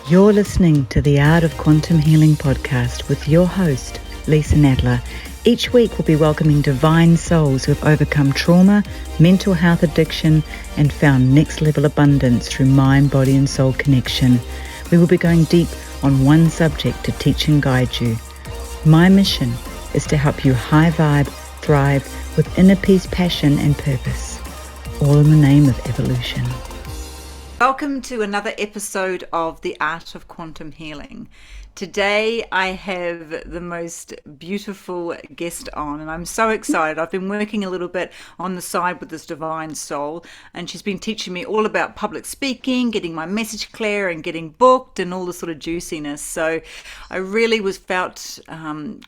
You're listening to the Art of Quantum Healing podcast with your host, Lisa Nadler. Each week we'll be welcoming divine souls who have overcome trauma, mental health addiction, and found next level abundance through mind, body, and soul connection. We will be going deep on one subject to teach and guide you. My mission is to help you high vibe, thrive with inner peace, passion, and purpose, all in the name of evolution. Welcome to another episode of The Art of Quantum Healing. Today I have the most beautiful guest on, and I'm so excited. I've been working a little bit on the side with this divine soul, and she's been teaching me all about public speaking, getting my message clear, and getting booked, and all the sort of juiciness. So I really felt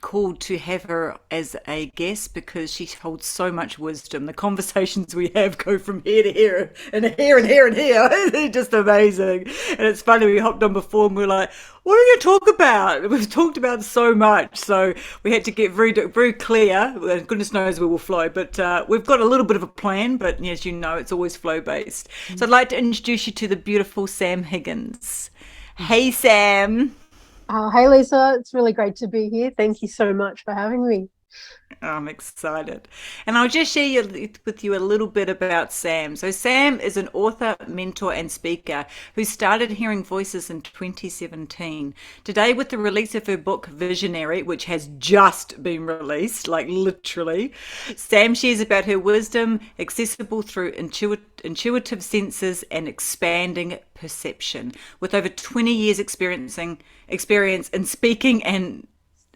called to have her as a guest because she holds so much wisdom. The conversations we have go from here to here, and here and here and here. They're just amazing. And it's funny, we hopped on before and we were like, what are we going to talk about? We've talked about so much, so we had to get very clear. Goodness knows we will flow, but we've got a little bit of a plan, but as you know, it's always flow-based. So I'd like to introduce you to the beautiful Sam Higgins. Hey, Sam. Hey, Lisa. It's really great to be here. Thank you so much for having me. I'm excited. And I'll just share with you a little bit about Sam. So Sam is an author, mentor, and speaker who started hearing voices in 2017. Today, with the release of her book, Visionary, which has just been released, like literally, Sam shares about her wisdom, accessible through intuitive senses and expanding perception. With over 20 years experience in speaking and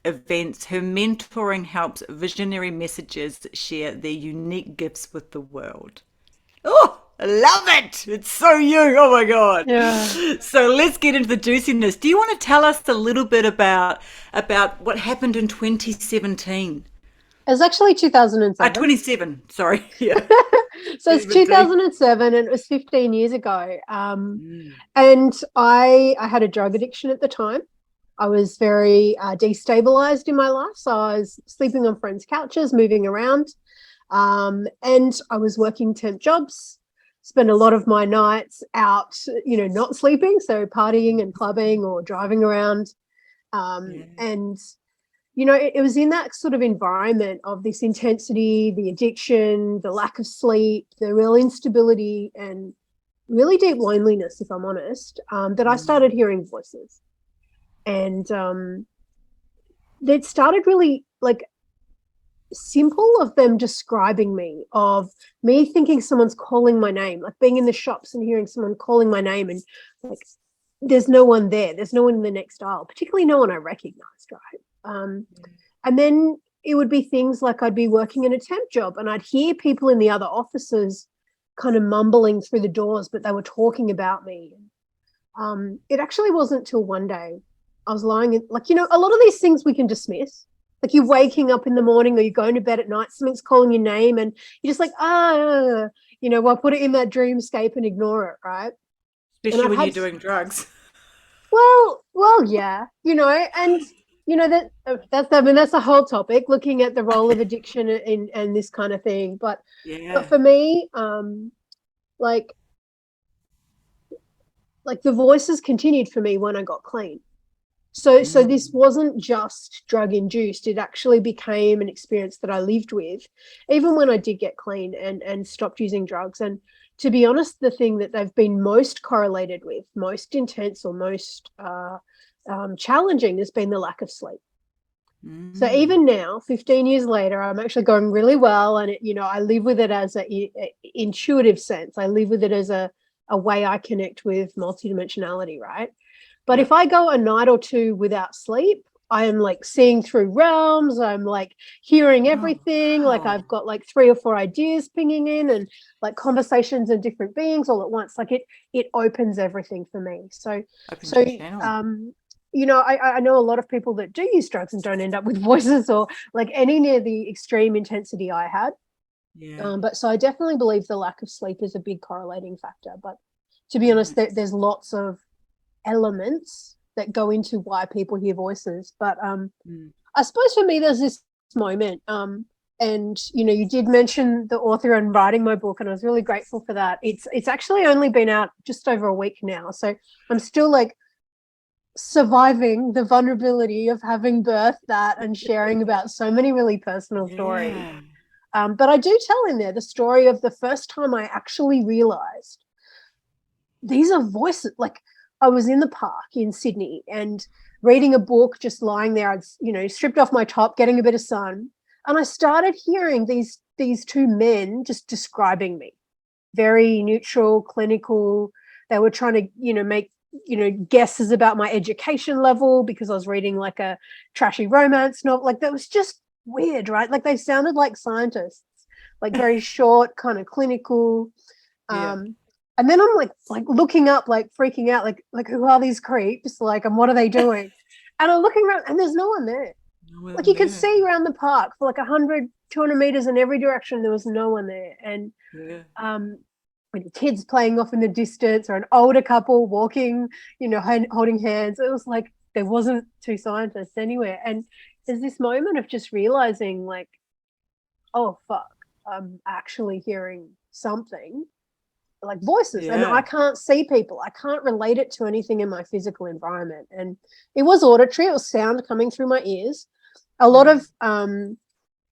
events, her mentoring helps visionary messages share their unique gifts with the world. Oh, I love it. It's so you. Oh my God. Yeah. So let's get into the juiciness. Do you want to tell us a little bit about what happened in 2017? It was actually 2007. 27. Sorry. Yeah. So it's 2007 and it was 15 years ago. And I had a drug addiction at the time. I was very destabilized in my life. So I was sleeping on friends' couches, moving around. And I was working temp jobs, spent a lot of my nights out, not sleeping. So partying and clubbing or driving around. And, it was in that sort of environment of this intensity, the addiction, the lack of sleep, the real instability and really deep loneliness, if I'm honest, that I started hearing voices. And they'd started really simple of them describing me, of me thinking someone's calling my name, like being in the shops and hearing someone calling my name and like there's no one there. There's no one in the next aisle, particularly no one I recognized, right? And then it would be things like I'd be working in a temp job and I'd hear people in the other offices kind of mumbling through the doors, but they were talking about me. It actually wasn't till one day I was lying in, a lot of these things we can dismiss. Like you're waking up in the morning or you're going to bed at night, something's calling your name and you're just like, well, put it in that dreamscape and ignore it, right? Especially when you're doing drugs. Well, yeah, and that's a whole topic, looking at the role of addiction and this kind of thing. But for me, like the voices continued for me when I got clean. So this wasn't just drug induced. It actually became an experience that I lived with, even when I did get clean and stopped using drugs. And to be honest, the thing that they've been most correlated with, most intense or most challenging has been the lack of sleep. So even now, 15 years later, I'm actually going really well. And, I live with it as an intuitive sense. I live with it as a way I connect with multidimensionality, right? But if I go a night or two without sleep, I am seeing through realms. I'm hearing everything. Wow. I've got 3 or 4 ideas pinging in and conversations and different beings all at once. It opens everything for me. I know a lot of people that do use drugs and don't end up with voices or any near the extreme intensity I had. Yeah. But so I definitely believe the lack of sleep is a big correlating factor. But to be honest, there's lots of elements that go into why people hear voices. But I suppose for me, there's this moment. And, you did mention the author and writing my book, and I was really grateful for that. It's actually only been out just over a week now. So I'm still surviving the vulnerability of having birthed that and sharing about so many really personal stories. But I do tell in there the story of the first time I actually realized these are voices. Like, I was in the park in Sydney and reading a book, just lying there. I'd, stripped off my top, getting a bit of sun. And I started hearing these two men just describing me. Very neutral, clinical. They were trying to, make, guesses about my education level because I was reading like a trashy romance novel. Like, that was just weird, right? Like, they sounded like scientists, like very short, kind of clinical. And then I'm like looking up, like freaking out, like who are these creeps? Like, and what are they doing? And I'm looking around and there's no one there. Like, you could see around the park for like 100, 200 meters in every direction. There was no one there. And kids playing off in the distance, or an older couple walking, holding hands. It was like there wasn't two scientists anywhere. And there's this moment of just realizing, like, oh, fuck, I'm actually hearing something. Like voices, and I can't see people. I can't relate it to anything in my physical environment. And it was auditory. It was sound coming through my ears. A lot of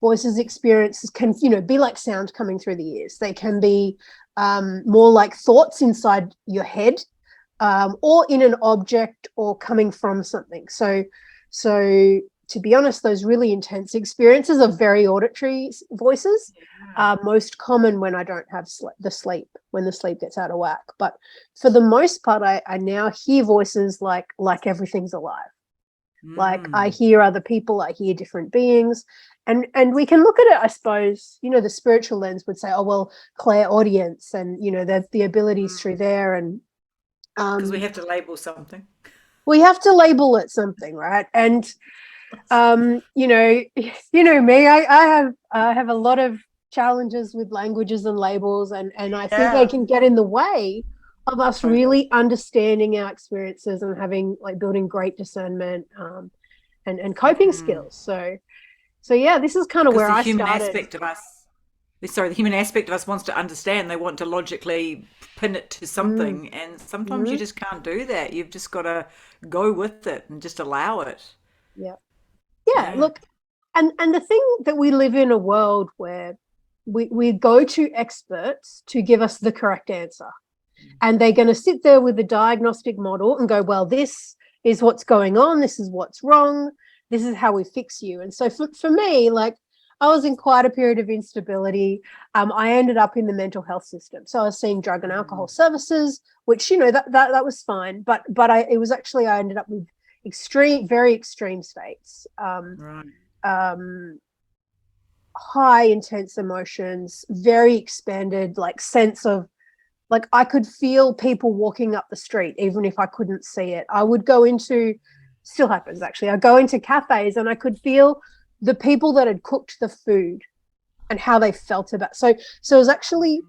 voices experiences can, be like sound coming through the ears. They can be more like thoughts inside your head, or in an object, or coming from something. So to be honest, those really intense experiences are very auditory voices, are most common when I don't have when the sleep gets out of whack. But for the most part, I now hear voices like everything's alive. Like, I hear other people, I hear different beings. And we can look at it, I suppose, the spiritual lens would say, oh, well, clairaudience and, the abilities through there. And because we have to label something. We have to label it something, right? And me, I have a lot of challenges with languages and labels, and I think they can get in the way of us really understanding our experiences and having, like, building great discernment and coping skills. So yeah, this is kind of where I started. The human aspect of us wants to understand. They want to logically pin it to something, and sometimes you just can't do that. You've just got to go with it and just allow it. Yeah, look, and the thing that we live in a world where we go to experts to give us the correct answer, and they're going to sit there with a diagnostic model and go, well, this is what's going on, this is what's wrong, this is how we fix you. And so for me, like, I was in quite a period of instability. I ended up in the mental health system. So I was seeing drug and alcohol services, which, that was fine. But I ended up with very extreme states, high intense emotions, very expanded, like, sense of, like, I could feel people walking up the street even if I couldn't see it. I would go into, still happens actually, I go into cafes and I could feel the people that had cooked the food and how they felt about. So it was actually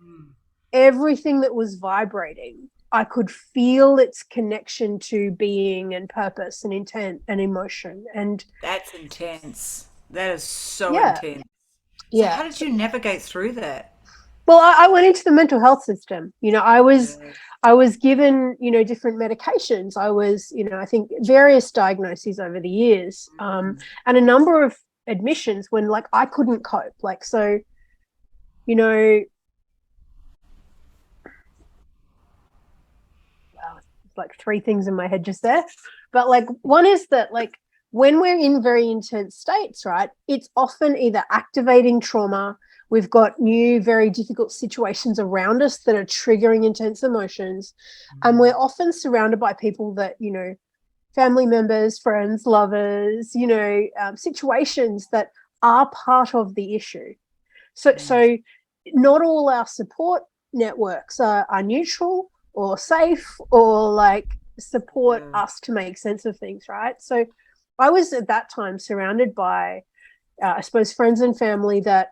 everything that was vibrating. I could feel its connection to being and purpose and intent and emotion. And that's intense. That is so intense. So how did you navigate through that? Well, I went into the mental health system. I was given, different medications. I was, I think various diagnoses over the years, and a number of admissions when, like, I couldn't cope. Like, so, like three things in my head just there. But, like, one is that, like, when we're in very intense states, right, it's often either activating trauma, we've got new, very difficult situations around us that are triggering intense emotions, and we're often surrounded by people that, family members, friends, lovers, situations that are part of the issue. So not all our support networks are neutral or safe or, like, support us to make sense of things, right? So I was at that time surrounded by, I suppose, friends and family that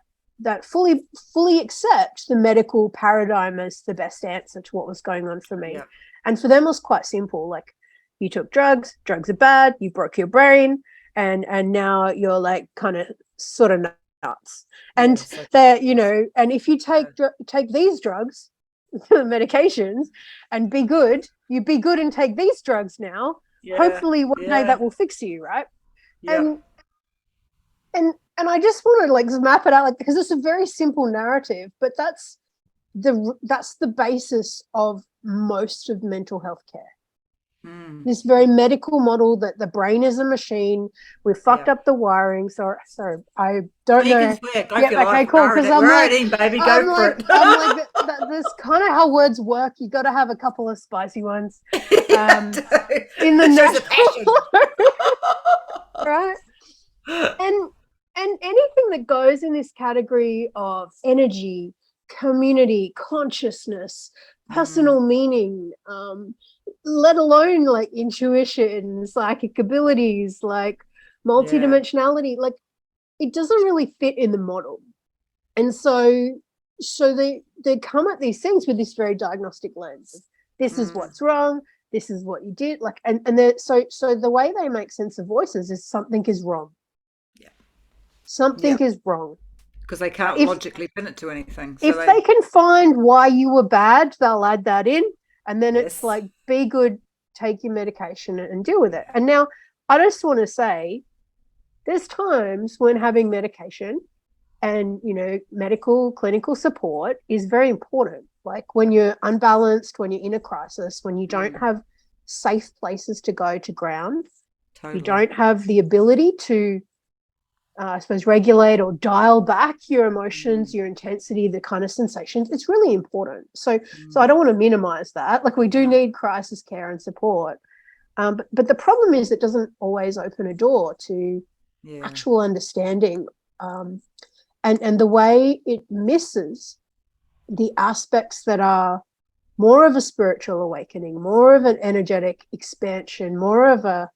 fully accept the medical paradigm as the best answer to what was going on for me. Yeah. And for them it was quite simple. Like, you took drugs are bad, you broke your brain, and now you're, like, kind of sort of nuts. And they're, and if you take these drugs, medications, and be good, you be good and take these drugs now, hopefully one day that will fix you, right? And I just want to like map it out, like, because it's a very simple narrative, but that's the basis of most of mental health care. This very medical model that the brain is a machine. We've fucked up the wiring. Sorry, I don't know. Okay, cool. Because I'm like, baby, go for it. I'm like, that's kind of how words work. You got to have a couple of spicy ones in the natural, right? And anything that goes in this category of energy, community, consciousness, personal meaning, let alone like intuition, psychic abilities, like multidimensionality, like it doesn't really fit in the model. And so they come at these things with this very diagnostic lens. This is what's wrong. This is what you did. Like, and so the way they make sense of voices is something is wrong. Yeah. Something is wrong. Because they can't logically pin it to anything. So if they can find why you were bad, they'll add that in. And then it's like, be good, take your medication and deal with it. And now I just want to say there's times when having medication and, you know, medical, clinical support is very important. Like when you're unbalanced, when you're in a crisis, when you don't have safe places to go to ground, you don't have the ability to, I suppose, regulate or dial back your emotions, your intensity, the kind of sensations. It's really important. So I don't want to minimize that. Like we do need crisis care and support. But the problem is it doesn't always open a door to actual understanding. And the way it misses the aspects that are more of a spiritual awakening, more of an energetic expansion, more of a,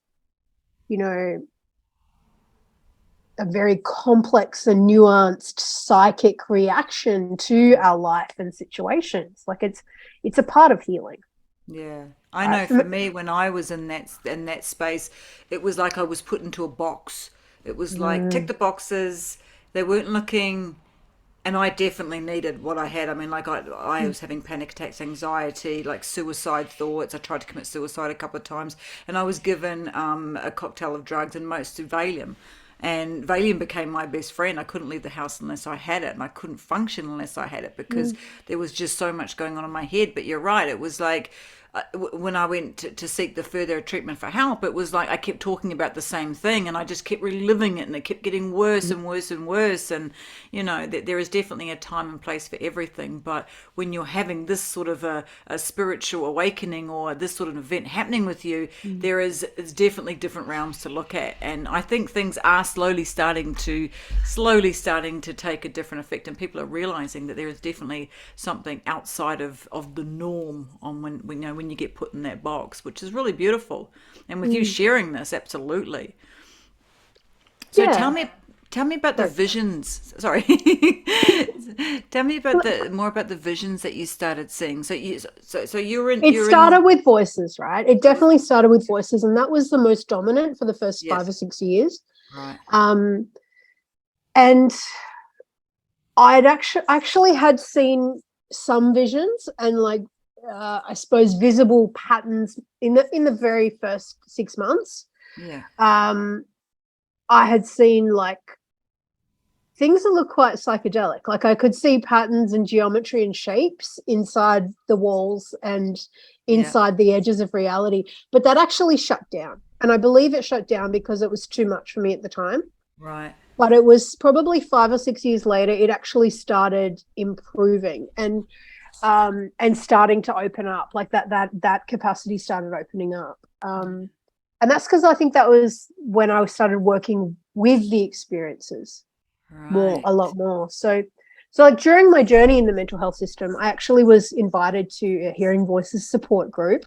you know, a very complex and nuanced psychic reaction to our life and situations. Like it's a part of healing. Yeah. I know for me, when I was in that space, it was like I was put into a box. It was like, tick the boxes. They weren't looking, and I definitely needed what I had. I mean, like I was having panic attacks, anxiety, like suicide thoughts. I tried to commit suicide a couple of times, and I was given a cocktail of drugs, and mostly Valium. And Valium became my best friend. I couldn't leave the house unless I had it, and I couldn't function unless I had it because there was just so much going on in my head. But you're right. It was like when I went to seek the further treatment for help, it was like I kept talking about the same thing and I just kept reliving it and it kept getting worse and worse and worse. And, you know, there is definitely a time and place for everything. But when you're having this sort of a spiritual awakening or this sort of event happening with you, it's definitely different realms to look at. And I think things are slowly starting to take a different effect, and people are realizing that there is definitely something outside of the norm on when you get put in that box, which is really beautiful. And with you sharing this, absolutely. So tell me about the visions. Sorry. Tell me about more about the visions that you started seeing. So you were in. It started with voices, right? It definitely started with voices, and that was the most dominant for the first 5 or 6 years. Right. And I'd actually had seen some visions and like I suppose visible patterns in the very first 6 months. Yeah. I had seen like things that look quite psychedelic. Like I could see patterns and geometry and shapes inside the walls and inside the edges of reality. But that actually shut down. And I believe it shut down because it was too much for me at the time. Right. But it was probably 5 or 6 years later, it actually started improving and starting to open up. Like that capacity started opening up. And that's because I think that was when I started working with the experiences a lot more. So like during my journey in the mental health system, I actually was invited to a Hearing Voices support group,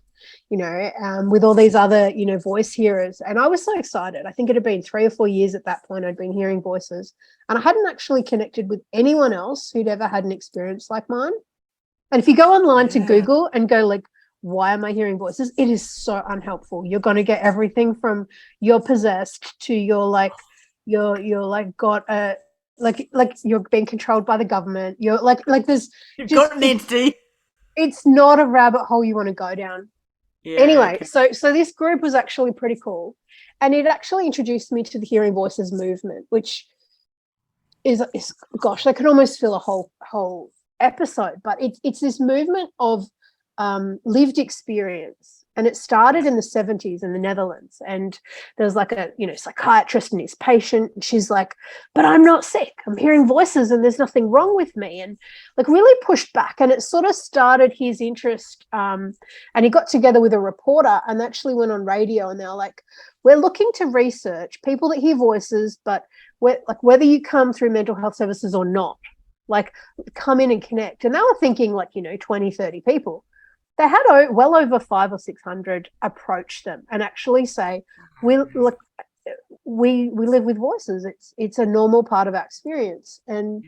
you know, with all these other, you know, voice hearers. And I was so excited. I think it had been 3 or 4 years at that point I'd been hearing voices. And I hadn't actually connected with anyone else who'd ever had an experience like mine. And if you go online to Google and go like, why am I hearing voices? It is so unhelpful. You're going to get everything from you're possessed to you're like got a, like you're being controlled by the government. You're like there's you've got an entity. It's not a rabbit hole you want to go down. Yeah. Anyway, Okay. so this group was actually pretty cool, and it actually introduced me to the Hearing Voices movement, which is gosh, I could almost fill a whole episode, but it's this movement of lived experience, and it started in the 70s in the Netherlands. And there's like a psychiatrist and his patient, and she's like, but I'm not sick, I'm hearing voices and there's nothing wrong with me, and like really pushed back. And it sort of started his interest, and he got together with a reporter and actually went on radio, and they're like, we're looking to research people that hear voices, but whether you come through mental health services or not, like come in and connect. And they were thinking 20, 30 people. They had well over 500 or 600 approach them and actually say, we live with voices. It's a normal part of our experience. And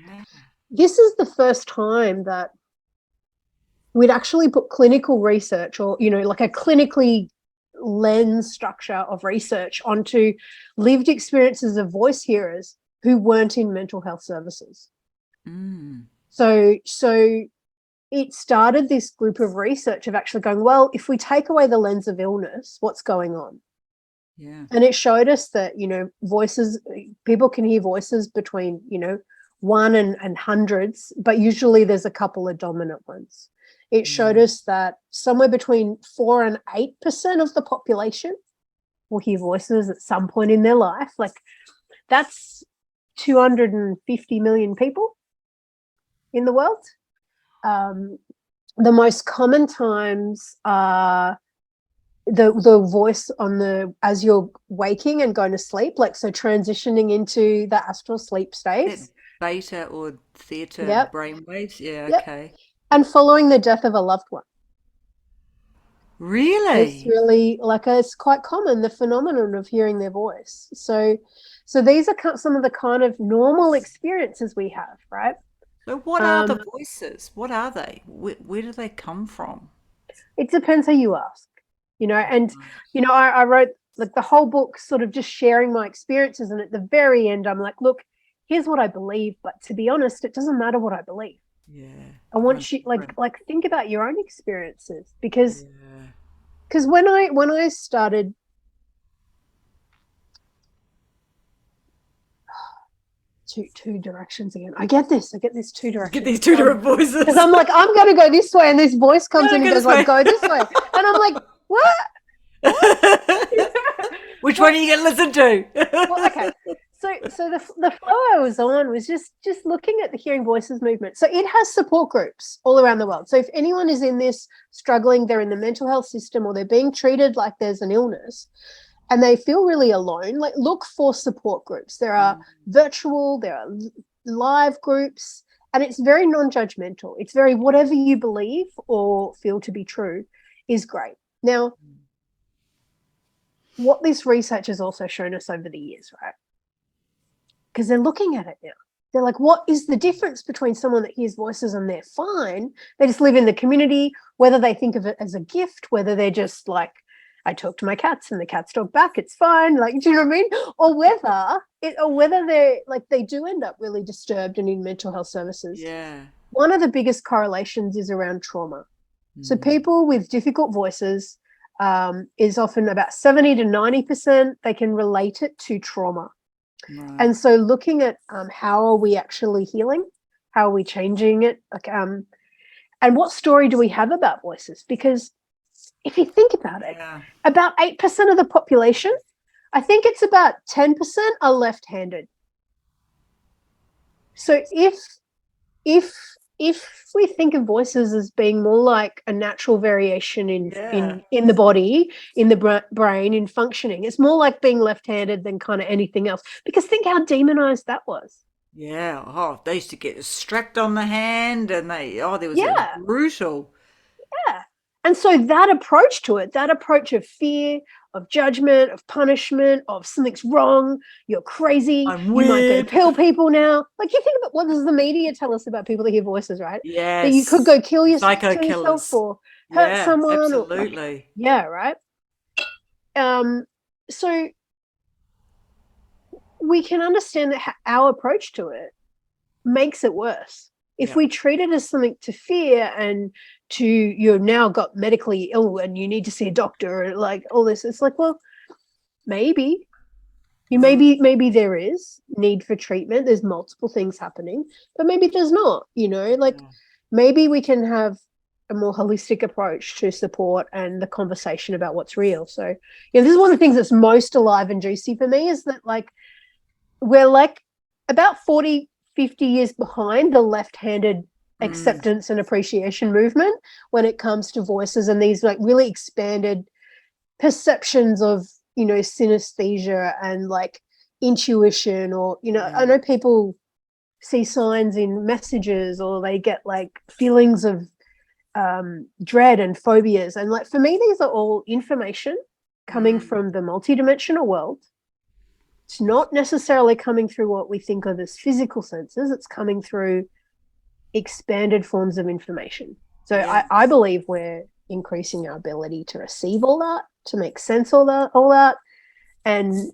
this is the first time that we'd actually put clinical research, or like a clinically lens structure of research, onto lived experiences of voice hearers who weren't in mental health services. So it started this group of research of actually going, well, if we take away the lens of illness, what's going on? Yeah. And it showed us that, voices, people can hear voices between, one and hundreds, but usually there's a couple of dominant ones. It showed us that somewhere between 4 and 8% of the population will hear voices at some point in their life. Like, that's 250 million people in the world. The most common times are the voice as you're waking and going to sleep, like, so transitioning into the astral sleep states. Beta or theta Yep. brainwaves. Yeah. Yep. Okay. And following the death of a loved one. Really? It's really it's quite common, the phenomenon of hearing their voice. So these are some of the kind of normal experiences we have, right? So what are the voices? What are they? Where do they come from? It depends how you ask, and, I wrote the whole book sort of just sharing my experiences. And at the very end, I'm like, look, here's what I believe. But to be honest, it doesn't matter what I believe. Yeah. I want you think about your own experiences, because when I started, two directions again. I get this two directions. Get these two different voices. Because I'm like, I'm going to go this way, and this voice comes in and goes like, go this way. And I'm like, what? Which one are you going to listen to? Well, okay. So the flow I was on was just looking at the Hearing Voices movement. So it has support groups all around the world. So if anyone is in this struggling, they're in the mental health system, or they're being treated like there's an illness, and they feel really alone, like, look for support groups. There are virtual, there are live groups, and it's very non-judgmental. It's very, whatever you believe or feel to be true is great. Now, what this research has also shown us over the years, right? Because they're looking at it now. They're like, what is the difference between someone that hears voices and they're fine, they just live in the community, whether they think of it as a gift, whether they're just like, I talk to my cats and the cats talk back, it's fine, like, do you know what I mean? Or whether they're like, they do end up really disturbed and in mental health services. Yeah. One of the biggest correlations is around trauma. So people with difficult voices is often about 70 to 90%, they can relate it to trauma. Right. And so looking at how are we actually healing? How are we changing it? And what story do we have about voices? Because if you think about it, about 8% of the population, I think it's about 10% are left-handed. So if we think of voices as being more like a natural variation in the body, in the brain, in functioning, it's more like being left-handed than kind of anything else. Because think how demonized that was. Yeah. Oh, they used to get strapped on the hand, and it was brutal. Yeah. And so that approach to it, that approach of fear, of judgment, of punishment, of something's wrong, you're crazy, I'm you weird. might go to kill people now. Like, you think about, what does the media tell us about people that hear voices, right? Yes. That you could go kill yourself, Psycho killers. Or hurt someone. Absolutely. Right? So we can understand that our approach to it makes it worse. If we treat it as something to fear and to you're now got medically ill and you need to see a doctor, and like all this. It's like, well, maybe maybe there is need for treatment. There's multiple things happening, but maybe there's not, like maybe we can have a more holistic approach to support and the conversation about what's real. So, this is one of the things that's most alive and juicy for me, is that like we're like about 40, 50 years behind the left-handed acceptance and appreciation movement when it comes to voices and these like really expanded perceptions of, synesthesia and like intuition, or, I know people see signs in messages, or they get like feelings of dread and phobias. And like, for me, these are all information coming from the multidimensional world. It's not necessarily coming through what we think of as physical senses. It's coming through expanded forms of information. So I believe we're increasing our ability to receive all that, to make sense all that. And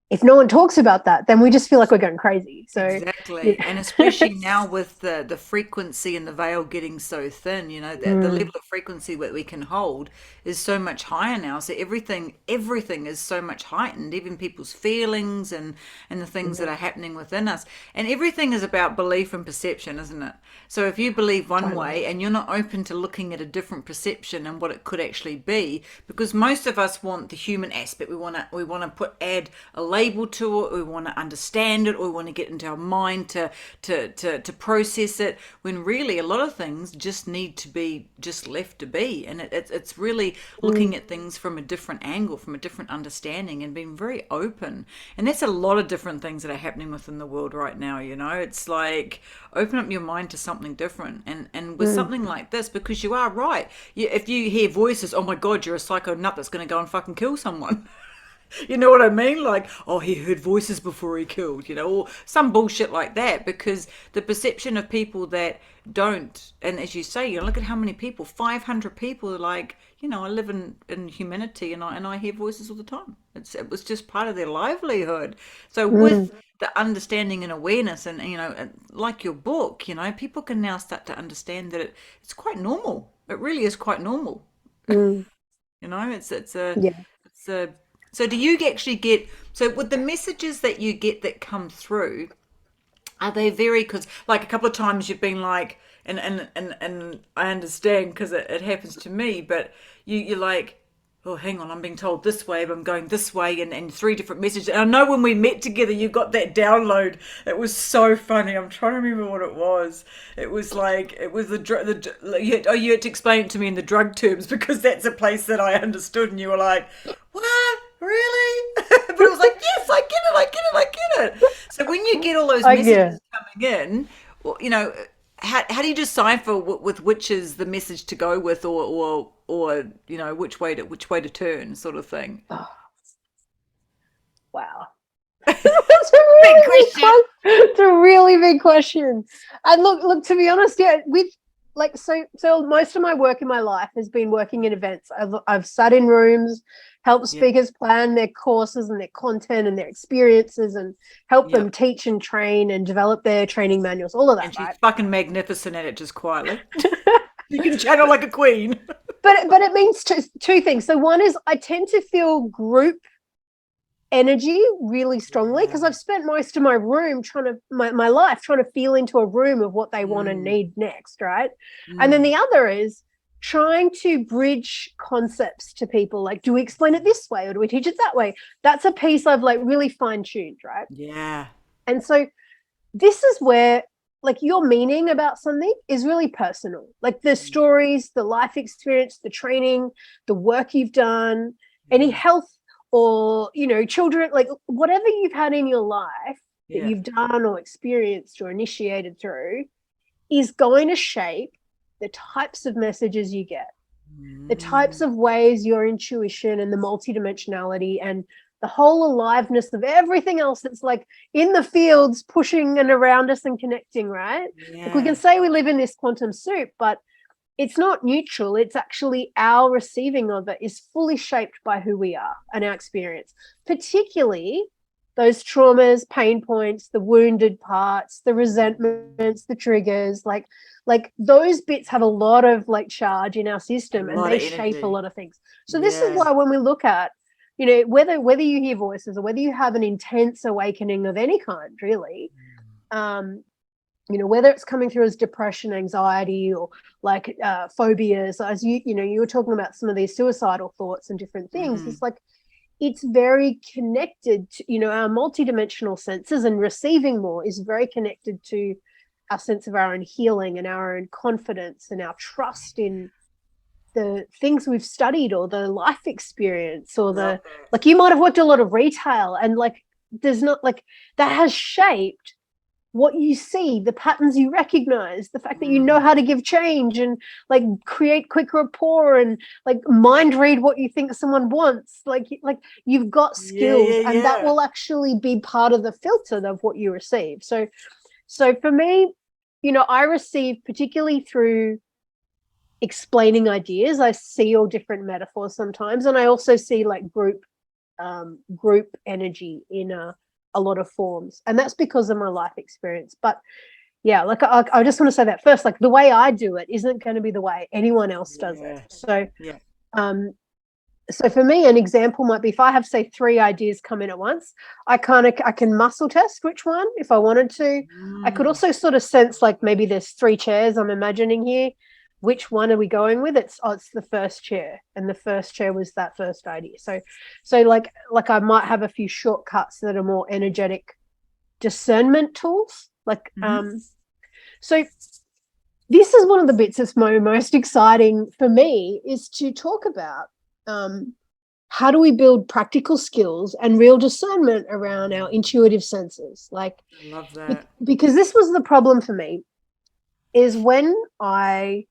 if no one talks about that, then we just feel like we're going crazy. So exactly. And especially now with the frequency and the veil getting so thin, the level of frequency that we can hold is so much higher now. So everything is so much heightened, even people's feelings and the things that are happening within us. And everything is about belief and perception, isn't it? So if you believe one way and you're not open to looking at a different perception and what it could actually be, because most of us want the human aspect. We want to add a label to it, we want to understand it, or we want to get into our mind to process it, when really a lot of things just need to be just left to be. And it's really looking at things from a different angle, from a different understanding, and being very open. And that's a lot of different things that are happening within the world right now. It's like, open up your mind to something different. And with something like this, because you are right, if you hear voices, oh my god, you're a psycho nut that's going to go and fucking kill someone. You know what I mean? Like, oh, he heard voices before he killed, or some bullshit like that. Because the perception of people that don't, and as you say, look at how many people, 500 people are like, I live in humanity, and I hear voices all the time. It was just part of their livelihood. So with the understanding and awareness, and like your book, people can now start to understand that it's quite normal. It really is quite normal. It's a So do you actually get, so with the messages that you get that come through, are they very, because like a couple of times you've been like, and I understand because it happens to me, but you're like, oh, hang on, I'm being told this way, but I'm going this way, and 3 different messages. And I know when we met together, you got that download. It was so funny. I'm trying to remember what it was. It was like, it was you had to explain it to me in the drug terms, because that's a place that I understood, and you were like, what? Really? But it was like, yes, I get it. So when you get all those messages coming in, well, how do you decipher with which is the message to go with, or which way to turn, sort of thing? Oh. Wow. That's a really big question. It's a really big question. And look, to be honest, with like, so most of my work in my life has been working in events. I've sat in rooms, helped speakers plan their courses and their content and their experiences, and help them teach and train and develop their training manuals, all of that. And she's fucking magnificent at it, just quietly. You can channel like a queen. But it means two things. So one is, I tend to feel group energy really strongly, because I've spent most of my life trying to feel into a room of what they want and need next, right? And then the other is trying to bridge concepts to people. Like, do we explain it this way, or do we teach it that way? That's a piece I've like really fine-tuned, right? Yeah. And so this is where like your meaning about something is really personal. Like the stories, the life experience, the training, the work you've done, any health or, children, like whatever you've had in your life that you've done or experienced or initiated through, is going to shape the types of messages you get, the types of ways your intuition and the multidimensionality and the whole aliveness of everything else that's like in the fields pushing and around us and connecting, right? Like we can say we live in this quantum soup, but it's not neutral. It's actually our receiving of it is fully shaped by who we are and our experience, particularly those traumas, pain points, the wounded parts, the resentments, the triggers. Like like those bits have a lot of like charge in our system, and they shape a lot of things. So this is why when we look at, you know, whether you hear voices or whether you have an intense awakening of any kind, really, you know, whether it's coming through as depression, anxiety, or like phobias, as you know, you were talking about some of these suicidal thoughts and different things. It's like, it's very connected to, you know, our multidimensional senses, and receiving more is very connected to our sense of our own healing and our own confidence and our trust in the things we've studied, or the life experience, or the, like, you might have worked a lot of retail, and like there's not, like, that has shaped what you see, the patterns you recognize, the fact that you know how to give change and like create quick rapport and like mind read what you think someone wants. Like you've got skills, and that will actually be part of the filter of what you receive. So for me, you know, I receive particularly through explaining ideas. I see all different metaphors sometimes, and I also see like group energy in a lot of forms, and that's because of my life experience. But yeah, like I just want to say that first, like the way I do it isn't going to be the way anyone else does it. So so for me, an example might be if I have, say, 3 ideas come in at once, I can muscle test which one if I wanted to. I could also sort of sense, like, maybe there's 3 chairs I'm imagining here. Which one are we going with? It's the first chair, and the first chair was that first idea. So like I might have a few shortcuts that are more energetic discernment tools. Like so this is one of the bits that's most exciting for me, is to talk about how do we build practical skills and real discernment around our intuitive senses. Like, I love that. Because this was the problem for me, is when I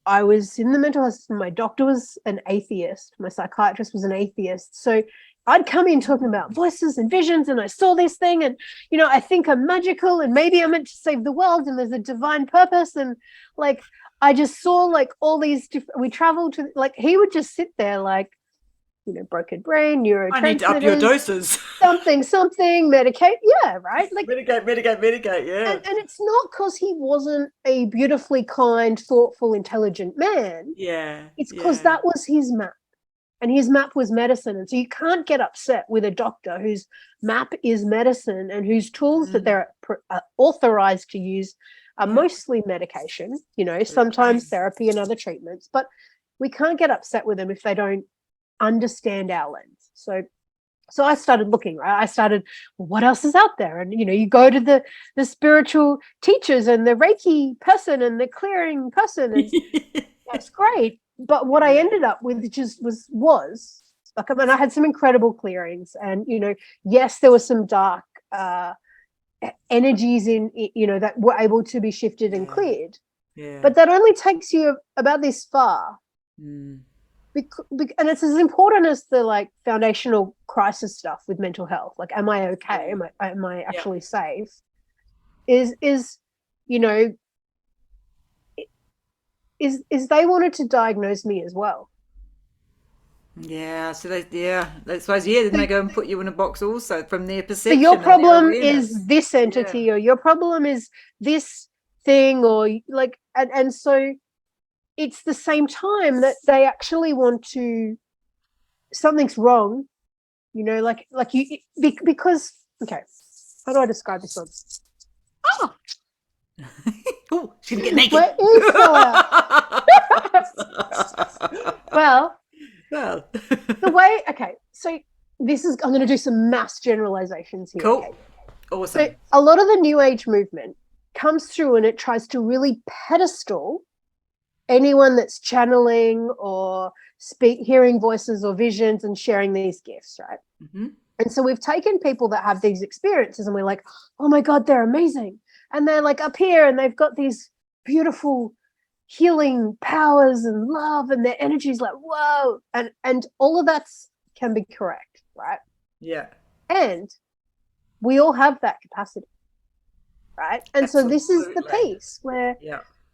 was in the mental health system, my doctor was an atheist, my psychiatrist was an atheist. So I'd come in talking about voices and visions, and I saw this thing, and, you know, I think I'm magical, and maybe I'm meant to save the world, and there's a divine purpose. And like, I just saw like all these we traveled to, like, he would just sit there like, you know, broken brain, neurotransmitters. I need to up your doses. something, medicate. Yeah, right. Like medicate. Yeah. And it's not because he wasn't a beautifully kind, thoughtful, intelligent man. Yeah. It's because that was his map, and his map was medicine. And so you can't get upset with a doctor whose map is medicine and whose tools that they're authorized to use are mostly medication. You know, sometimes therapy and other treatments, but we can't get upset with them if they don't understand our lens. So I started looking, right? I started, well, what else is out there? And, you know, you go to the spiritual teachers and the Reiki person and the clearing person, and that's great. But what I ended up with just was like, I mean, I had some incredible clearings, and, you know, yes, there were some dark energies in, you know, that were able to be shifted and cleared. Yeah. But that only takes you about this far. And it's as important as the like foundational crisis stuff with mental health. Like, am I okay? Am I actually safe? Is you know, is they wanted to diagnose me as well. Yeah, so I suppose then they go and put you in a box also from their perception. So your problem is this entity, or your problem is this thing, or like, and so it's the same time that they actually want to, something's wrong, you know, like you, because, okay, how do I describe this one? Oh, oh, she's gonna get naked. Where is well, the way, okay, so this is, I'm going to do some mass generalizations here. Cool. Okay? Awesome. So a lot of the New Age movement comes through and it tries to really pedestal anyone that's channeling or hearing voices or visions and sharing these gifts, right? And so we've taken people that have these experiences and we're like, oh my God, they're amazing. And they're like up here and they've got these beautiful healing powers and love, and their energy is like, whoa. And all of that can be correct, right? Yeah. And we all have that capacity, right? And Absolutely. So this is the piece where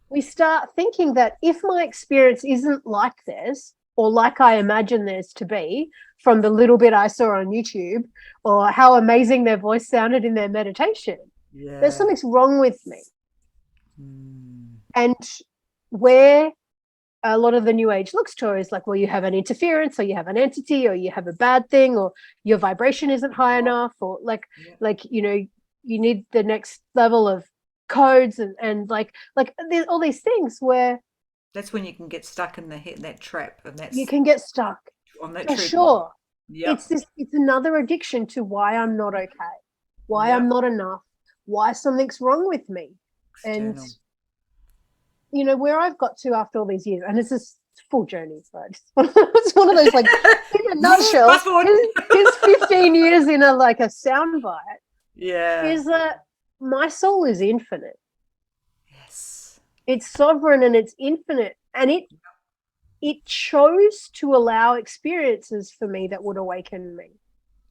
we start thinking that if my experience isn't like theirs, or like I imagine theirs to be from the little bit I saw on YouTube, or how amazing their voice sounded in their meditation, there's something wrong with me. And where a lot of the new age looks to is like, well, you have an interference, or you have an entity, or you have a bad thing, or your vibration isn't high enough, or like you need the next level of codes, and like there's all these things where that's when you can get stuck in that trap, and that's you can get stuck on that for treadmill. sure. Yep. It's another addiction to why I'm not okay, why Yep. I'm not enough, why something's wrong with me. External. And where I've got to after all these years, and it's this full journey, right? It's one of those, like, in a nutshell, here's 15 years in a soundbite. Yeah. Is that my soul is infinite. Yes. It's sovereign and it's infinite, and it chose to allow experiences for me that would awaken me.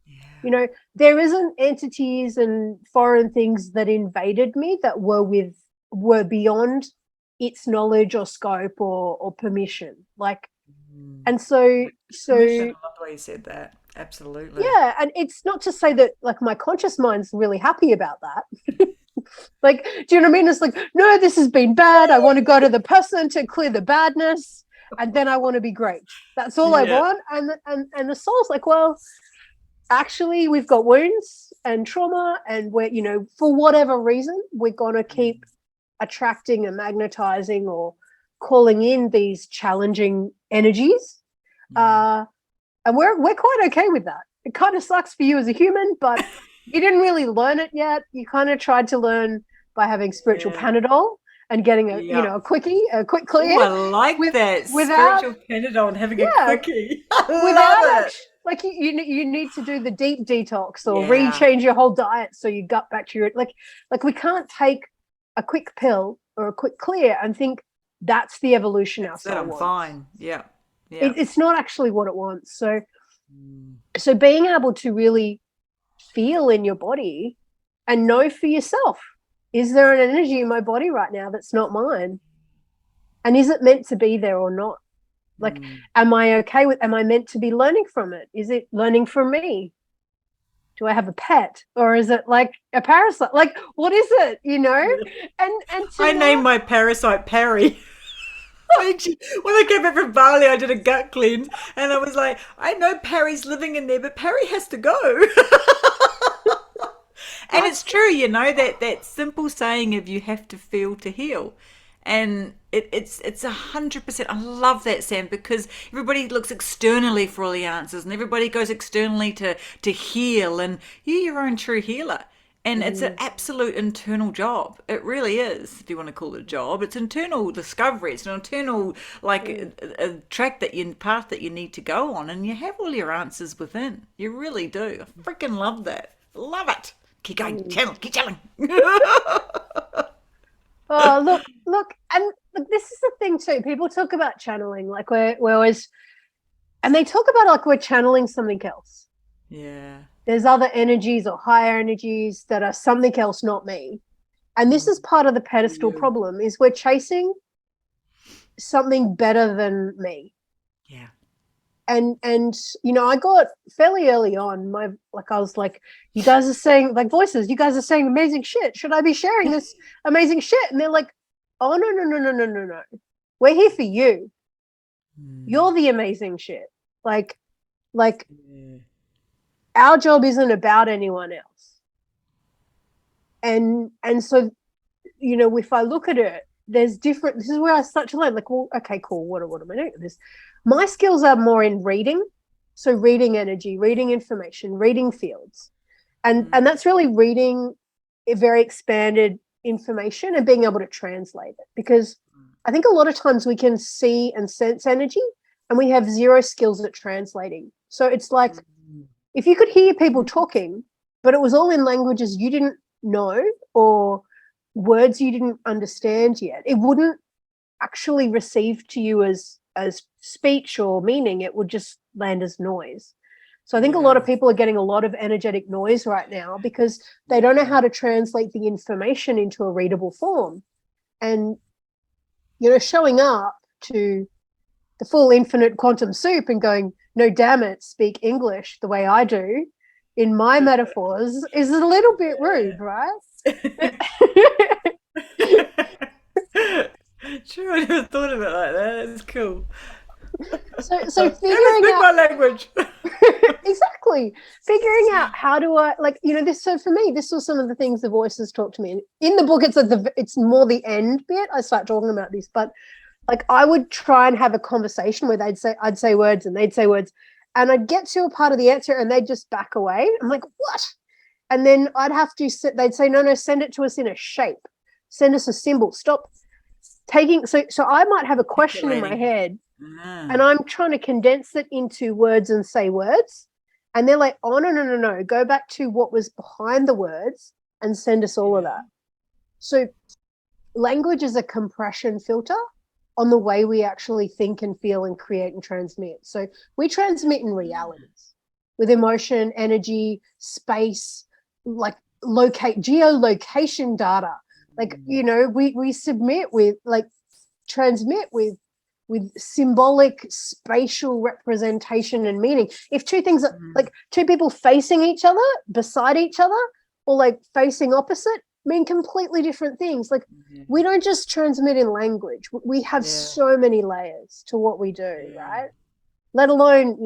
Yeah. There isn't entities and foreign things that invaded me that were beyond its knowledge or scope or permission. And so permission, I love the way you said that. Absolutely. Yeah, and it's not to say that my conscious mind's really happy about that. Do you know what I mean? It's like, no, this has been bad. I want to go to the person to clear the badness, and then I want to be great. That's all I want. And the soul's like, well, actually, we've got wounds and trauma, and we're, for whatever reason, we're gonna keep attracting and magnetizing or calling in these challenging energies. And we're quite okay with that. It kind of sucks for you as a human, but you didn't really learn it yet. You kind of tried to learn by having spiritual Panadol and getting a quick clear. Ooh, I like that. Spiritual Panadol and having a quickie. I love it. You need to do the deep detox or rechange your whole diet so your gut bacteria. We can't take a quick pill or a quick clear and think that's the evolution our soul wants. Fine. Yeah. It's not actually what it wants. So being able to really feel in your body and know for yourself, is there an energy in my body right now that's not mine? And is it meant to be there or not? Am I okay with, am I meant to be learning from it? Is it learning from me? Do I have a pet, or is it like a parasite? What is it, And I named my parasite Parry. When I came back from Bali, I did a gut cleanse, and I was like, I know Parry's living in there, but Parry has to go. And it's true, that simple saying of you have to feel to heal. And it's 100%. I love that, Sam, because everybody looks externally for all the answers, and everybody goes externally to heal, and you're your own true healer. And it's an absolute internal job. It really is, if you want to call it a job. It's internal discovery. It's an internal, a path that you need to go on. And you have all your answers within. You really do. I freaking love that. Love it. Keep going. Keep channeling. Oh, look. And this is the thing too. People talk about channeling. We're always, and they talk about we're channeling something else. Yeah. There's other energies or higher energies that are something else, not me. And this is part of the pedestal problem, is we're chasing something better than me. Yeah. And I got fairly early on, I was like, you guys are saying, voices, you guys are saying amazing shit. Should I be sharing this amazing shit? And they're like, oh, no. We're here for you. You're the amazing shit. Our job isn't about anyone else. And so, if I look at it, there's different, this is where I start to learn, well, okay, cool. What am I doing with this? My skills are more in reading. So reading energy, reading information, reading fields. And that's really reading a very expanded information and being able to translate it. Because I think a lot of times we can see and sense energy and we have zero skills at translating. So it's like, if you could hear people talking, but it was all in languages you didn't know or words you didn't understand yet, it wouldn't actually receive to you as speech or meaning. It would just land as noise. So I think a lot of people are getting a lot of energetic noise right now because they don't know how to translate the information into a readable form. And, showing up to the full infinite quantum soup and going, no, damn it, speak English the way I do in my metaphors is a little bit rude, right? True, I never thought of it like that. That's cool. So Never figuring speak out my language. exactly, figuring out how do I, like, this. So for me, this was some of the things the voices talk to me. In the book, it's like it's more the end bit. I start talking about this, but like I would try and have a conversation where I'd say words and they'd say words, and I'd get to a part of the answer and they'd just back away. I'm like, what? And then I'd have to. They'd say, no, send it to us in a shape. Send us a symbol. Stop taking. So I might have a question in my head. And I'm trying to condense it into words and say words. And they're like, oh, no. Go back to what was behind the words and send us all of that. So language is a compression filter on the way we actually think and feel and create and transmit. So we transmit in realities with emotion, energy, space, like geolocation data. Like, we submit with, like, transmit with symbolic spatial representation and meaning. If two things are like two people facing each other, beside each other, or like facing opposite, mean completely different things. Like we don't just transmit in language. We have so many layers to what we do, right? Let alone,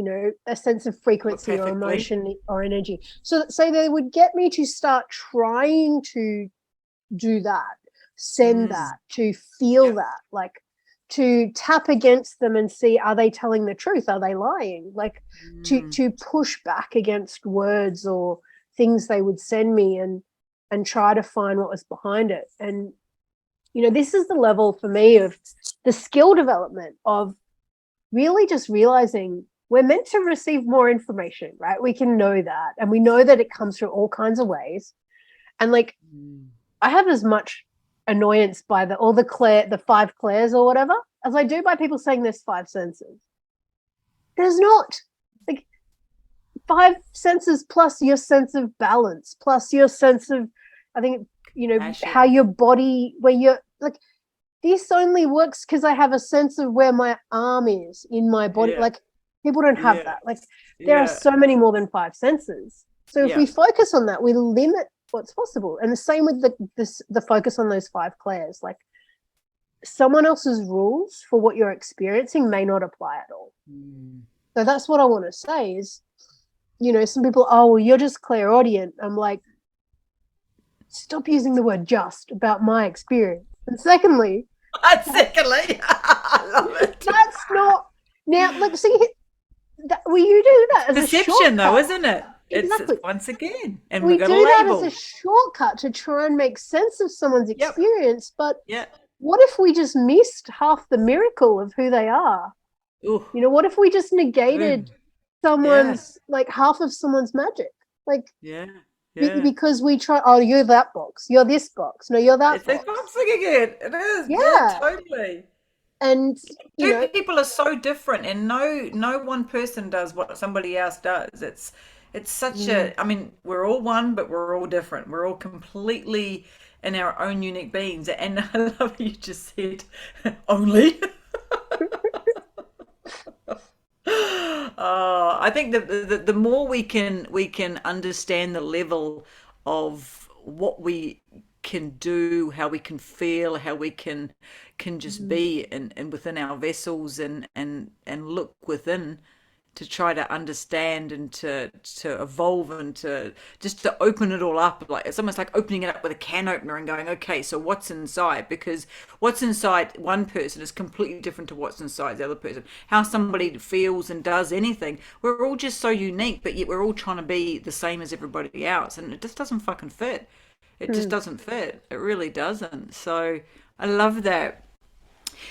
a sense of frequency or emotion or energy. So they would get me to start trying to do that, send that, to feel that, like to tap against them and see, are they telling the truth? Are they lying? Like to push back against words or things they would send me and try to find what was behind it. And, this is the level for me of the skill development of really just realizing we're meant to receive more information, right? We can know that. And we know that it comes through all kinds of ways. And like, I have as much annoyance by the 5 clairs or whatever as I do by people saying there's 5 senses. There's not. Like 5 senses plus your sense of balance, plus your sense of, I think, how your body, where you're like, this only works because I have a sense of where my arm is in my body. Like people don't have that. Like there are so many more than 5 senses. So if we focus on that, we limit what's possible. And the same with the focus on those 5 clairs. Like someone else's rules for what you're experiencing may not apply at all. So that's what I want to say is, some people, oh, well, you're just clairaudient. I'm like, stop using the word just about my experience. And secondly, I love it. That's not now. Like, see, you do that as perception, a shortcut, though, isn't it? Exactly. It's once again, and we got do a that label. as a shortcut to try and make sense of someone's experience. But Yeah. what if we just missed half the miracle of who they are? Ooh. What if we just negated someone's like half of someone's magic? Like, because we try. Oh, you're that box. You're this box. No, you're that box. It's boxing again. It is. Yeah, Totally. And two people are so different, and no one person does what somebody else does. It's such a. I mean, we're all one, but we're all different. We're all completely in our own unique beings. And I love what you just said. Only. I think the more we can understand the level of what we can do, how we can feel, how we can just be and within our vessels and look within to try to understand and to evolve and to just to open it all up. Like it's almost like opening it up with a can opener and going, okay, so what's inside? Because what's inside one person is completely different to what's inside the other person. How somebody feels and does anything, we're all just so unique, but yet we're all trying to be the same as everybody else, and it just doesn't fucking fit. It just doesn't fit. It really doesn't. So I love that.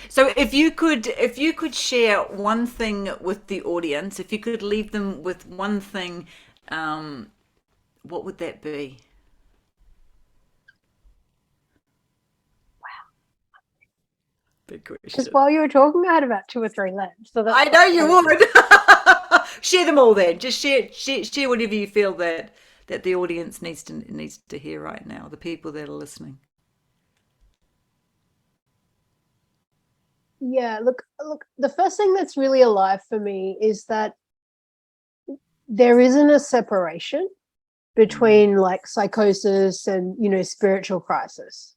So if you could share one thing with the audience, if you could leave them with one thing, what would that be? Wow. Big question. Because while you were talking, I had about 2 or 3 left. So I know you would. Share them all then. Just share whatever you feel that the audience needs to hear right now, the people that are listening. Yeah, look, the first thing that's really alive for me is that there isn't a separation between like psychosis and, spiritual crisis.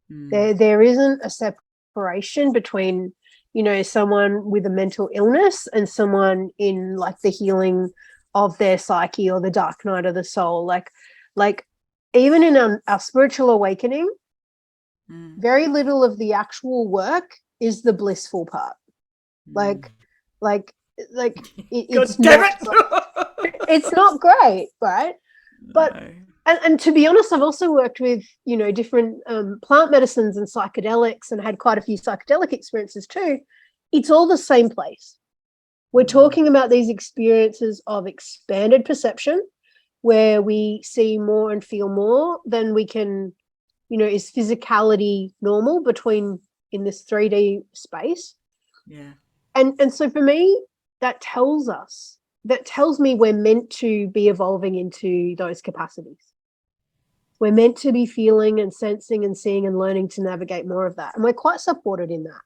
There isn't a separation. separation between, you know, someone with a mental illness and someone in like the healing of their psyche or the dark night of the soul. Like even in our spiritual awakening, very little of the actual work is the blissful part. Like it's not it's not great, right? But No. and to be honest, I've also worked with, you know, different plant medicines and psychedelics and had quite a few psychedelic experiences too. It's all the same place. We're talking about these experiences of expanded perception where we see more and feel more than we can, you know, is physicality normal between in this 3D space. Yeah. And so for me, that tells me we're meant to be evolving into those capacities. We're meant to be feeling and sensing and seeing and learning to navigate more of that. And we're quite supported in that.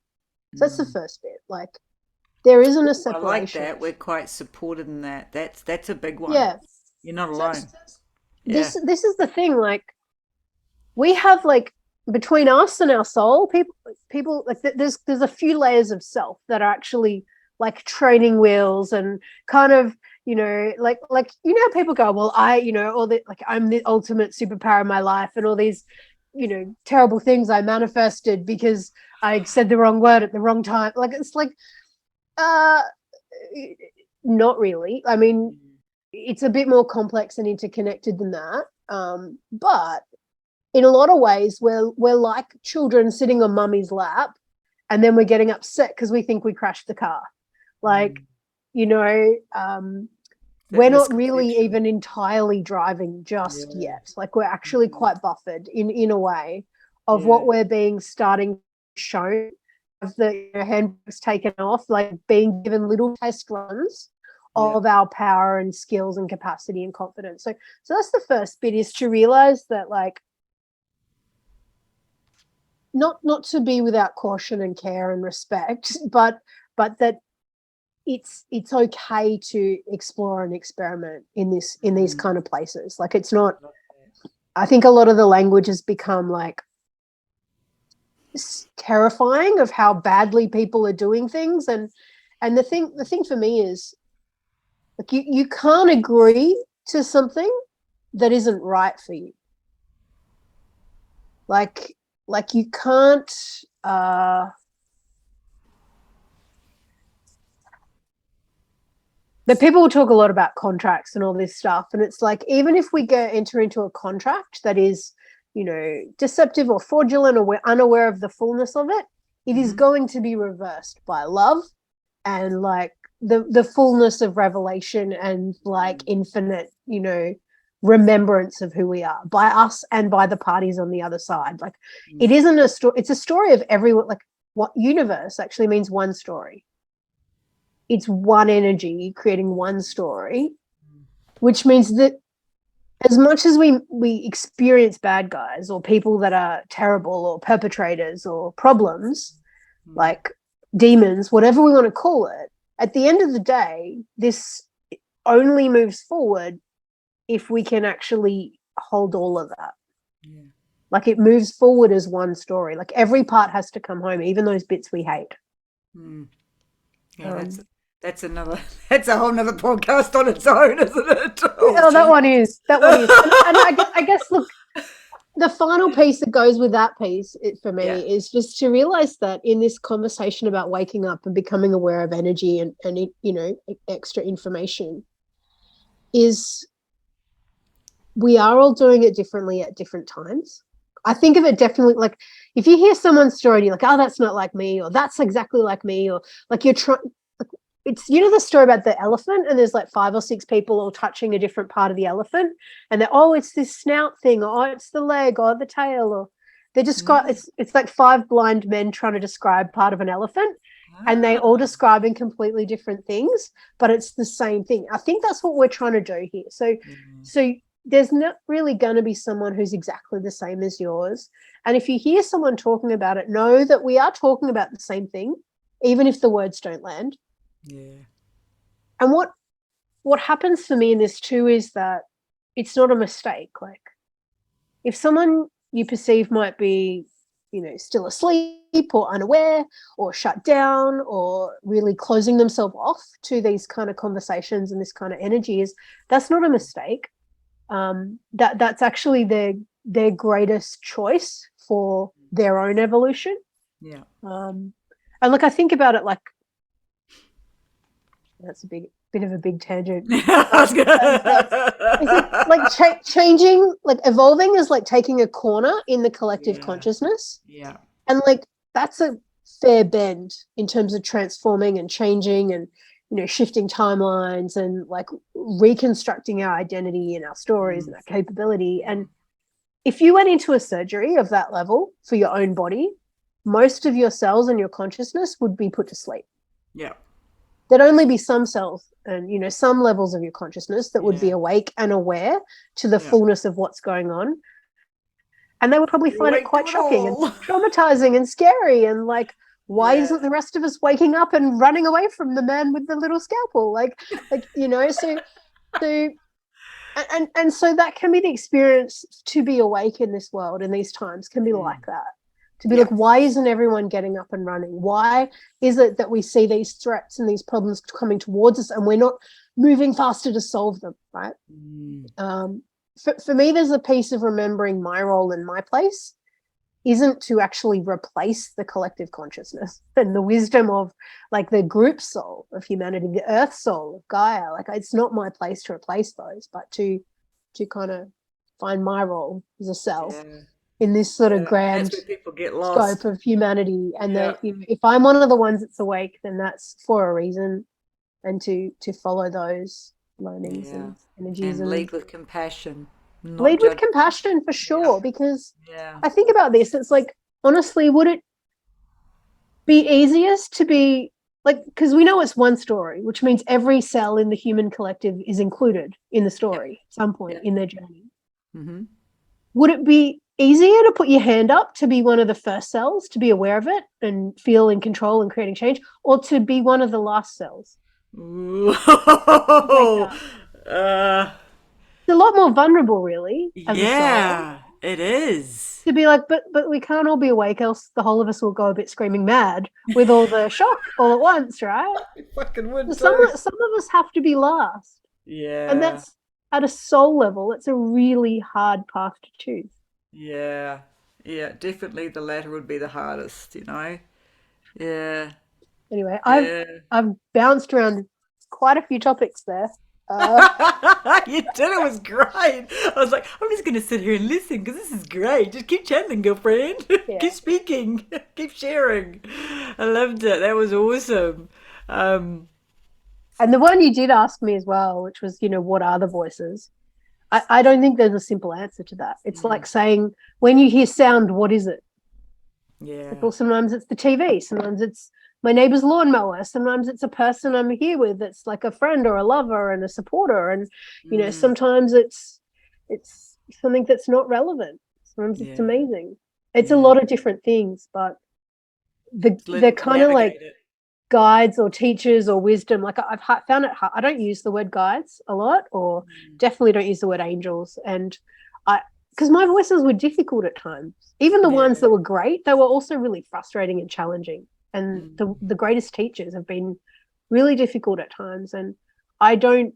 So that's the first bit. Like, there isn't a separation. I like that. We're quite supported in that. That's a big one. Yeah. You're not alone. This is the thing. Like, we have, like, between us and our soul, people like there's a few layers of self that are actually like training wheels and kind of, you know, like you know, people go, well, you know, all the, like, I'm the ultimate superpower in my life and all these, you know, terrible things I manifested because I said the wrong word at the wrong time. Like, it's like, not really. I mean, it's a bit more complex and interconnected than that. But in a lot of ways, we're like children sitting on mummy's lap, and then we're getting upset because we think we crashed the car. Like, you know, we're not really even entirely driving just yet. Like, we're actually quite buffered in a way of what we're being starting shown, of the handbrakes taken off, like being given little test runs of our power and skills and capacity and confidence. So that's the first bit, is to realize that, like, not to be without caution and care and respect, but that it's okay to explore and experiment in these kind of places. Like, it's not, I think a lot of the language has become like terrifying of how badly people are doing things, and the thing for me is, like, you can't agree to something that isn't right for you. Like you can't but people will talk a lot about contracts and all this stuff, and it's like, even if we enter into a contract that is, you know, deceptive or fraudulent, or we're unaware of the fullness of it, it is going to be reversed by love and, like, the fullness of revelation and, like, infinite, you know, remembrance of who we are by us and by the parties on the other side. Like, it isn't a story, it's a story of everyone. Like, what universe actually means one story. It's one energy creating one story, which means that as much as we experience bad guys or people that are terrible or perpetrators or problems, like demons, whatever we want to call it, at the end of the day, this only moves forward if we can actually hold all of that. Like, it moves forward as one story. Like, every part has to come home, even those bits we hate. Yeah, that's a whole nother podcast on its own, isn't it? Oh, that one is. And I guess, look, the final piece that goes with that piece, for me, is just to realize that in this conversation about waking up and becoming aware of energy and you know, extra information, is we are all doing it differently at different times. I think of it definitely like, if you hear someone's story and you're like, oh, that's not like me, or that's exactly like me, or like you're trying, it's, you know, the story about the elephant, and there's like 5 or 6 people all touching a different part of the elephant, and they're, oh, it's this snout thing, or oh, it's the leg, or the tail, or they describe, it's like 5 blind men trying to describe part of an elephant, and they all describing completely different things, but it's the same thing. I think that's what we're trying to do here. So there's not really going to be someone who's exactly the same as yours. And if you hear someone talking about it, know that we are talking about the same thing, even if the words don't land. And what happens for me in this too is that it's not a mistake. Like, if someone you perceive might be, you know, still asleep or unaware or shut down or really closing themselves off to these kind of conversations and this kind of energy, that's not a mistake. That's actually their greatest choice for their own evolution. Yeah. And look, I think about it like, that's a bit of a big tangent. Changing, like evolving is like taking a corner in the collective consciousness. Yeah. And like that's a fair bend in terms of transforming and changing and, you know, shifting timelines and like reconstructing our identity and our stories and our capability. And if you went into a surgery of that level for your own body, most of your cells and your consciousness would be put to sleep. Yeah. There'd only be some cells and, you know, some levels of your consciousness that would be awake and aware to the fullness of what's going on. And they would probably find it quite shocking and traumatizing and scary. And like, why isn't the rest of us waking up and running away from the man with the little scalpel? Like, you know, so that can be the experience to be awake in this world in these times, can be like that. To be like, why isn't everyone getting up and running? Why is it that we see these threats and these problems coming towards us and we're not moving faster to solve them, right? For me, there's a piece of remembering my role and my place isn't to actually replace the collective consciousness and the wisdom of like the group soul of humanity, the earth soul of Gaia. Like, it's not my place to replace those, but to kind of find my role as a cell in this sort of grand scope of humanity. And that, you know, if I'm one of the ones that's awake, then that's for a reason, and to follow those learnings and energies and lead with compassion. Lead with compassion for sure, because I think about this, it's like, honestly, would it be easiest to be like, because we know it's one story, which means every cell in the human collective is included in the story at some point in their journey. Would it be easier to put your hand up to be one of the first cells, to be aware of it and feel in control and creating change, or to be one of the last cells? It's a lot more vulnerable, really. As a soul. It is. To be like, but we can't all be awake, else the whole of us will go a bit screaming mad with all the shock all at once, right? I fucking would. Some of us have to be last. Yeah. And that's, at a soul level, it's a really hard path to choose. Yeah. Yeah, definitely the latter would be the hardest, you know? Yeah. Anyway, I've bounced around quite a few topics there. You did, it was great. I was like, I'm just going to sit here and listen because this is great. Just keep channeling, girlfriend. Keep speaking. Keep sharing. I loved it. That was awesome. And the one you did ask me as well, which was, you know, what are the voices? I don't think there's a simple answer to that. It's like saying, when you hear sound, what is it? Yeah. Like, well, sometimes it's the TV. Sometimes it's my neighbor's lawnmower. Sometimes it's a person I'm here with that's like a friend or a lover and a supporter. And, you know, sometimes it's something that's not relevant. Sometimes it's amazing. It's a lot of different things, but they're kind of like guides or teachers or wisdom. Like, I've found it hard. I don't use the word guides a lot, or definitely don't use the word angels. And because my voices were difficult at times, even the ones that were great, they were also really frustrating and challenging. And the greatest teachers have been really difficult at times. And I don't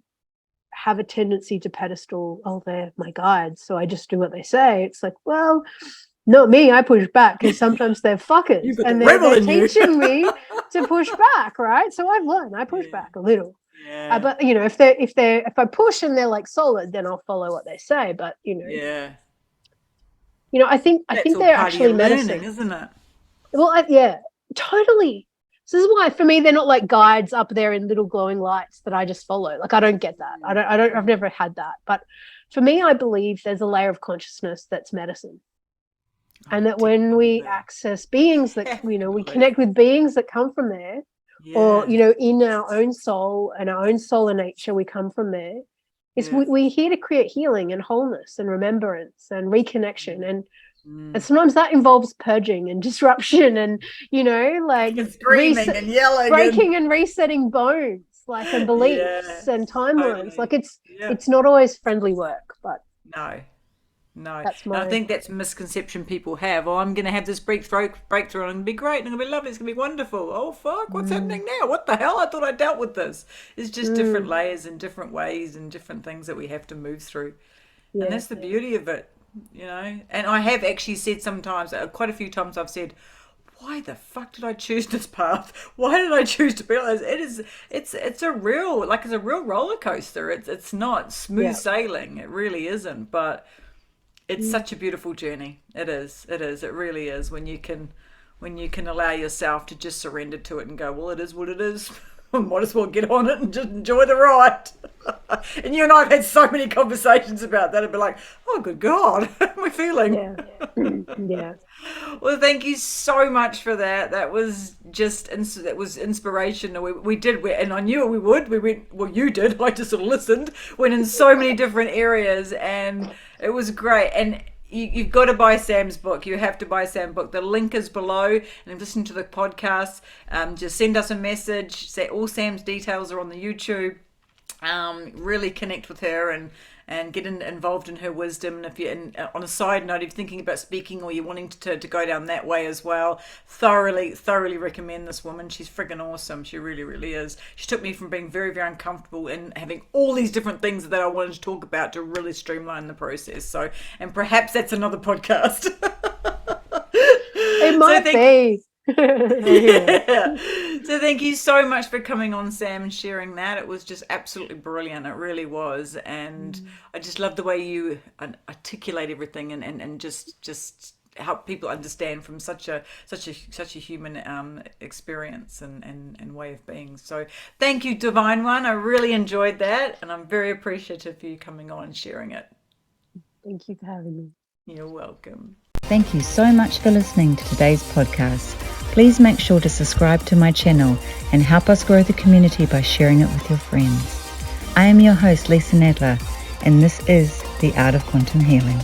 have a tendency to pedestal, oh, they're my guides, so I just do what they say. It's like, well, not me. I push back because sometimes they're fuckers and they're teaching me to push back, right? So I've learned. I push back a little. Yeah. But you know, if I push and they're like solid, then I'll follow what they say. But you know, I think they're actually medicine, isn't it? Well, totally. So this is why, for me, they're not like guides up there in little glowing lights that I just follow. Like, I don't get that. I've never had that. But for me, I believe there's a layer of consciousness that's medicine. And that when we access beings that, you know, we connect with beings that come from there, or, you know, in our own soul and our own solar nature, we come from there. We're here to create healing and wholeness and remembrance and reconnection. And sometimes that involves purging and disruption and, you know, like screaming and yelling, breaking and resetting bones, like, and beliefs and timelines. Totally. Like, it's not always friendly work, but no. No. That's And I think that's a misconception people have. Oh, I'm going to have this breakthrough and it's going to be great and it's going to be lovely. It's going to be wonderful. Oh, fuck, what's happening now? What the hell? I thought I dealt with this. It's just different layers and different ways and different things that we have to move through. Yeah. And that's the beauty of it, you know. And I have actually said sometimes, quite a few times I've said, why the fuck did I choose this path? Why did I choose to be like this? It's a real roller coaster. It's not smooth sailing. It really isn't. But it's such a beautiful journey. It is. It really is. When you can allow yourself to just surrender to it and go, well, it is what it is. I might as well get on it and just enjoy the ride. And you and I have had so many conversations about that. I'd be like, oh, good God, how am I feeling? Yeah. Well, thank you so much for that. That was inspirational. We did, and I knew we would. We went, well, you did. I just sort of listened. Went in so many different areas, and it was great. And you've got to buy Sam's book. You have to buy Sam's book. The link is below. And listen to the podcast. Just send us a message. Say all Sam's details are on the YouTube. Really connect with her and get involved in her wisdom. And if you're on a side note, if you're thinking about speaking or you're wanting to go down that way as well, thoroughly recommend this woman. She's friggin' awesome. She really, really is. She took me from being very, very uncomfortable and having all these different things that I wanted to talk about to really streamline the process. So, and perhaps that's another podcast. It might be. Yeah. So thank you so much for coming on, Sam, and sharing that. It was just absolutely brilliant. It really was. And I just love the way you articulate everything and just help people understand from such a human experience and way of being. So thank you, Divine One. I really enjoyed that, and I'm very appreciative for you coming on and sharing it. Thank you for having me. You're welcome. Thank you so much for listening to today's podcast. Please make sure to subscribe to my channel and help us grow the community by sharing it with your friends. I am your host, Lisa Nadler, and this is The Art of Quantum Healing.